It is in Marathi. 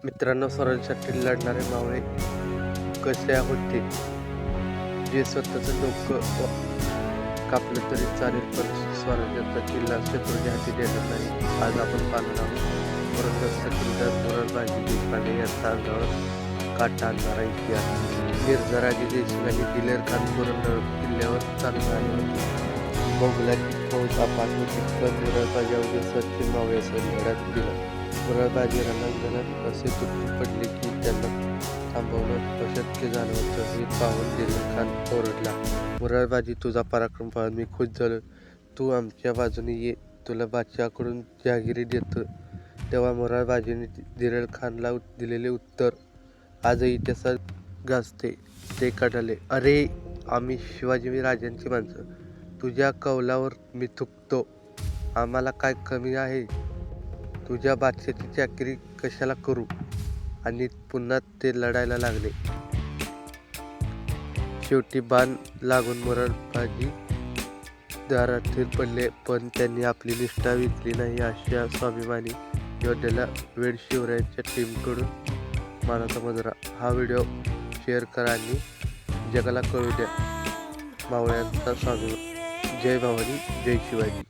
मित्रांनो, स्वराज्यासाठी लढणारे मावळे कसे होते, जे स्वतःचं डोकं कापलं तरी चालेल पण स्वराज्याचा किल्ला शत्रूच्या हाती देणार नाही. आज आपण पाहणार आहोत पुरंदरचा किल्ला मोरारबाजी देशपांडे यांचा अंगावर काटा आणणारा इतिहास. मिर्झाराजे देशमुख आणि दिलेर खान पुरंदर किल्ल्यावर चालून आले होते. मोगलाची फौज अफाट होती पण मोरारबाजी अवघ्या स्वच्छ मावळ्यासह लढ्यात दिला. मोरारबाजी रणांगणात असे तुटून पडले की त्यांना थांबवणं अशक्य झालं होतं. हे पाहून दिलेर खान ओरडला, मोरारबाजी, तुझा पराक्रम पाहून मी खुश झालो. तू आमच्या बाजूने ये, तुला बादशहाकडून जहागिरी देतो. तेव्हा मोरारबाजीने दिलेर खानला दिलेले उत्तर आजही इतिहासात गाजते. ते कळले, अरे, आम्ही शिवाजी राजांची माणसं, तुझ्या कौलावर मी थुंकतो. आम्हाला काय कमी आहे? तुझ्या बादशाची चाकरी कशाला करू? आणि पुन्हा ते लढायला लागले. शेवटी बाण लागून मोरारबाजी दारातील पडले, पण त्यांनी आपली निष्ठा विसरली नाही. अशा स्वाभिमानी योद्ध्याला वेळ शिवरायांच्या टीमकडून मानाचा मुजरा. हा व्हिडिओ शेअर करा आणि जगाला कळू द्या मावळ्यांचा स्वाभिमान. जय भवानी, जय शिवाजी.